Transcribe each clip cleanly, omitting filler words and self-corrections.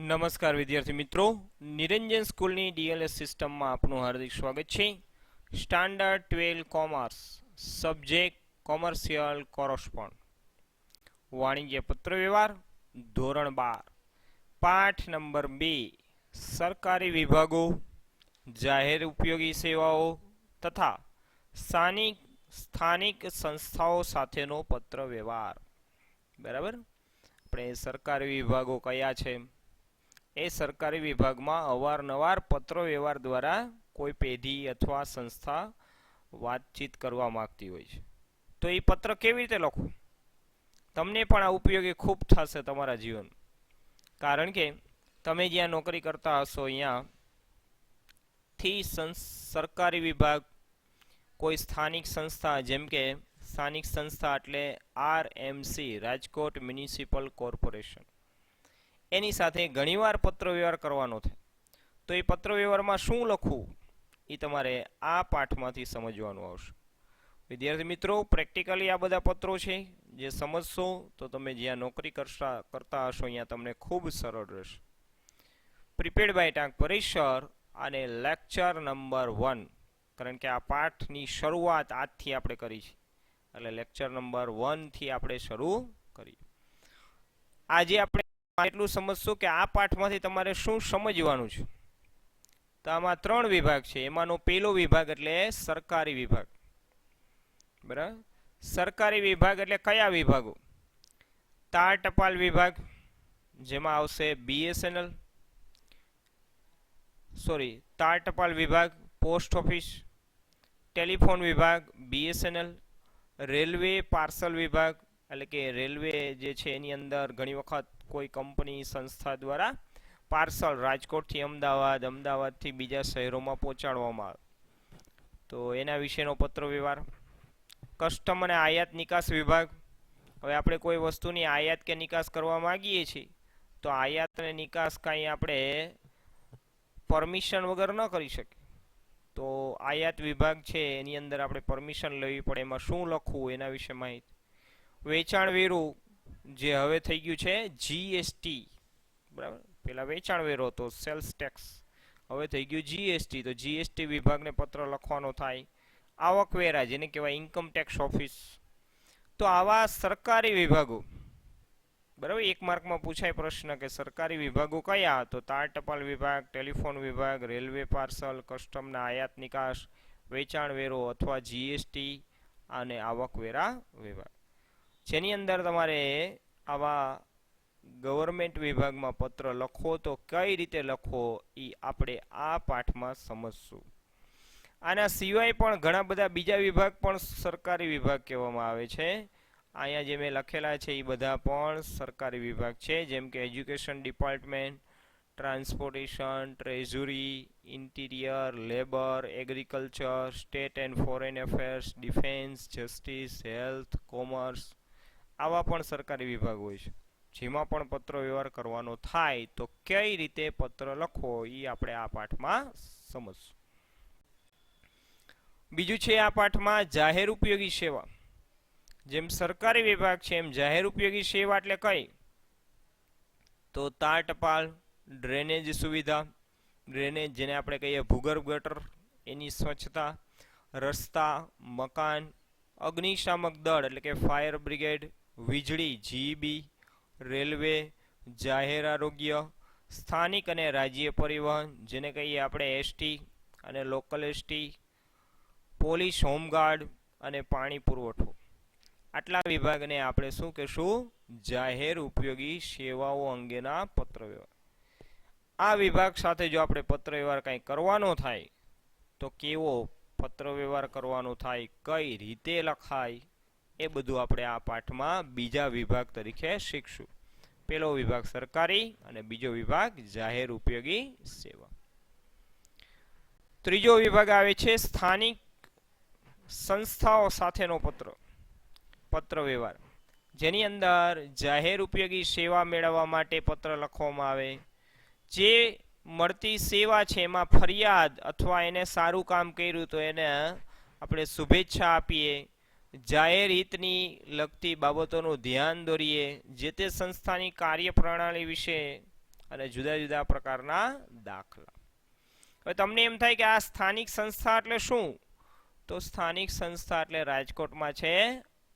નમસ્કાર વિદ્યાર્થી મિત્રો, નિરંજન સ્કૂલની ડીએલએસ સિસ્ટમમાં આપનું હાર્દિક સ્વાગત છે. Standard 12 commerce, subject commercial correspond, વાણિજ્ય પત્રવ્યવહાર, ધોરણ 12, પાઠ નંબર 2, સરકારી વિભાગો, જાહેર ઉપયોગી સેવાઓ તથા સ્થાનિક સંસ્થાઓ સાથેનો પત્રવ્યવહાર. બરાબર, આપણે સરકારી વિભાગો કયા છે? એ સરકારી વિભાગમાં અવારનવાર પત્ર વ્યવહાર દ્વારા કોઈ પેઢી અથવા સંસ્થા વાતચીત કરવા માંગતી હોય છે. તો એ પત્ર કેવી રીતે લખો? તમને પણ આ ઉપયોગી ખૂબ થશે તમારા જીવન. કારણ કે તમે જ્યાં નોકરી કરતા હશો અહીંયાથી સરકારી વિભાગ, કોઈ સ્થાનિક સંસ્થા, જેમ કે સ્થાનિક સંસ્થા એટલે RMC, રાજકોટ મ્યુનિસિપલ કોર્પોરેશન, એની સાથે ઘણીવાર પત્રવ્યવહાર કરવાનો થાય. તો એ પત્રવ્યવહારમાં શું લખવું એ તમારે આ પાઠમાંથી સમજવાનું આવશે. વિદ્યાર્થી મિત્રો, પ્રેક્ટિકલી આ બધા પત્રો છે જે સમજશો તો તમે જ્યાં નોકરી કરતા હશો અહીંયા તમને ખૂબ સરળ રહેશે. પ્રિપેર્ડ બાય ટાંક પરિસર અને લેક્ચર નંબર 1, કારણ કે આ પાઠની શરૂઆત આજથી આપણે કરી છે, એટલે લેક્ચર નંબર 1 થી આપણે શરૂ કરીએ. આજે આપણે એટલું સમજશું કે આ પાઠમાંથી તમારે શું સમજવાનું છે. તો આમાં 3 વિભાગ છે. એમાંનો પહેલો વિભાગ એટલે સરકારી વિભાગ. બરાબર, સરકારી વિભાગ એટલે કયા વિભાગો? તાર ટપાલ વિભાગ, જેમાં આવશે BSNL, તાર ટપાલ વિભાગ, પોસ્ટ ઓફિસ, ટેલિફોન વિભાગ BSNL, રેલવે પાર્સલ વિભાગ, એટલે કે રેલવે જે છે એની અંદર ઘણી વખત કોઈ કંપની સંસ્થા દ્વારા પાર્સલ રાજકોટથી અમદાવાદ, અમદાવાદથી બીજા શહેરોમાં પહોંચાડવામાં આવે તો એના વિશેનો પત્ર વ્યવહાર. કસ્ટમ અને આયાત નિકાસ વિભાગ, હવે આપણે કોઈ વસ્તુની આયાત કે નિકાસ કરવા માંગીએ છીએ તો આયાત અને નિકાસ કાંઈ આપણે પરમિશન વગર ન કરી શકીએ. તો આયાત વિભાગ છે એની અંદર આપણે પરમિશન લેવી પડે. એમાં શું લખવું એના વિશે માહિતી. વેચાણ વેરો, જે હવે થઈ ગયું છે GST, બરાબર, પેલા વેચાણ વેરો હતો સેલ્સ ટેક્સ, હવે થઈ ગયું GST. તો GST વિભાગને પત્ર લખવાનો થાય. આવકવેરા, જેને કહેવાય ઇન્કમ ટેક્સ ઓફિસ. તો આવા સરકારી વિભાગો, બરાબર, 1 માર્કમાં પૂછાય પ્રશ્ન કે સરકારી વિભાગો કયા? તો તાર ટપાલ વિભાગ, ટેલિફોન વિભાગ, રેલવે પાર્સલ, કસ્ટમના આયાત નિકાસ, વેચાણ વેરો અથવા GST અને આવકવેરા વિભાગ. જેની અંદર તમારે આવા ગવર્મેન્ટ વિભાગમાં પત્ર લખો તો કઈ રીતે લખો એ આપણે આ પાઠમાં સમજશું. આના સિવાય પણ ઘણા બધા બીજા વિભાગ પણ સરકારી વિભાગ કહેવામાં આવે છે. અહીંયા જે મેં લખેલા છે એ બધા પણ સરકારી વિભાગ છે, જેમ કે education department, transportation, treasury, interior, labour, agriculture, state and foreign affairs, defence, justice, health, commerce, આવા પણ સરકારી વિભાગ હોય છે, જેમાં પણ પત્ર વ્યવહાર કરવાનો થાય તો કઈ રીતે પત્ર લખવો એ આપણે આ પાઠમાં સમજશું. બીજું છે આ પાઠમાં જાહેર ઉપયોગી સેવા. જેમ સરકારી વિભાગ છે એમ જાહેર ઉપયોગી સેવા એટલે કઈ? તો તાર ટપાલ, ડ્રેનેજ સુવિધા, ડ્રેનેજ જેને આપણે કહીએ ભૂગર્ભ ગટર, એની સ્વચ્છતા, રસ્તા, મકાન, અગ્નિશામક દળ એટલે કે ફાયર બ્રિગેડ, વીજળી GEB, રેલવે, જાહેર આરોગ્ય, સ્થાનિક અને રાજ્ય પરિવહન જેને કહીએ આપણે ST અને લોકલ ST, પોલીસ, હોમગાર્ડ અને પાણી પુરવઠો. આટલા વિભાગને આપણે શું કહેશું? જાહેર ઉપયોગી સેવાઓ અંગેના પત્ર વ્યવહાર. આ વિભાગ સાથે જો આપણે પત્ર વ્યવહાર કંઈ કરવાનો થાય તો કેવો પત્ર વ્યવહાર કરવાનો થાય, કઈ રીતે લખાય, એ બધું આપણે આ પાઠમાં બીજા વિભાગ તરીકે શીખશું. પહેલો વિભાગ સરકારી અને બીજો વિભાગ જાહેર ઉપયોગી સેવા. ત્રીજો વિભાગ આવે છે સ્થાનિક સંસ્થાઓ સાથેનો પત્ર વ્યવહાર, જેની અંદર જાહેર ઉપયોગી સેવા મેળવવા માટે પત્ર લખવામાં આવે. જે મળતી સેવા છે એમાં ફરિયાદ અથવા એને સારું કામ કર્યું તો એને આપણે શુભેચ્છા આપીએ, જાહેર હિતની લગતી બાબતોનું ધ્યાન દોરીએ, જે તે સંસ્થાની કાર્યપ્રણાલી વિશે અને જુદા જુદા પ્રકારના દાખલા. હવે તમને એમ થાય કે આ સ્થાનિક સંસ્થા એટલે શું? તો સ્થાનિક સંસ્થા એટલે રાજકોટમાં છે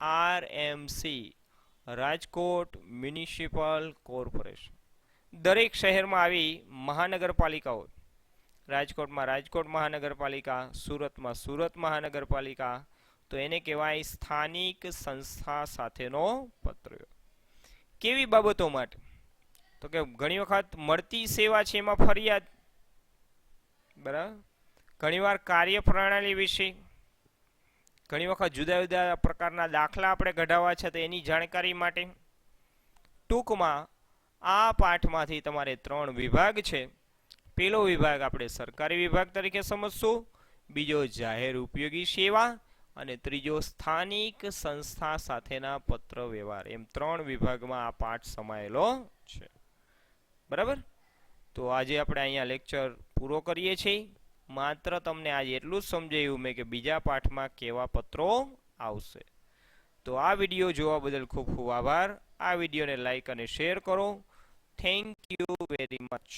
આરએમસી, રાજકોટ મ્યુનિસિપલ કોર્પોરેશન. દરેક શહેરમાં આવી મહાનગરપાલિકાઓ, રાજકોટમાં રાજકોટ મહાનગરપાલિકા, સુરતમાં સુરત મહાનગરપાલિકા, તો એને કહેવાય સ્થાનિક સંસ્થા સાથેનો પત્ર. કેવી બાબતો માટે? તો કે ઘણી વખત મળતી સેવા છે એમાં ફરિયાદ, બરાબર, ઘણીવાર કાર્યપ્રણાલી વિશે, ઘણી વખત જુદા જુદા પ્રકારના દાખલા આપણે કઢાવવા છે તો એની જાણકારી માટે. ટૂંકમાં આ પાઠમાંથી તમારે 3 વિભાગ છે. પહેલો વિભાગ આપણે સરકારી વિભાગ તરીકે સમજશું, બીજો જાહેર ઉપયોગી સેવા, અને ત્રીજો સ્થાનિક સંસ્થા સાથેના પત્ર વ્યવહાર. એમ 3 વિભાગમાં આ પાઠ સમાયેલો છે. બરાબર? તો આજે આપણે અહીંયા લેક્ચર પૂરો કરીએ છીએ. માત્ર તમને આજે એટલું જ સમજાવ્યું મેં કે બીજા પાઠમાં કેવા પત્રો આવશે. તો આ વિડીયો જોવા બદલ ખૂબ ખૂબ આભાર. આ વિડીયોને લાઈક અને શેર કરો. Thank you very much.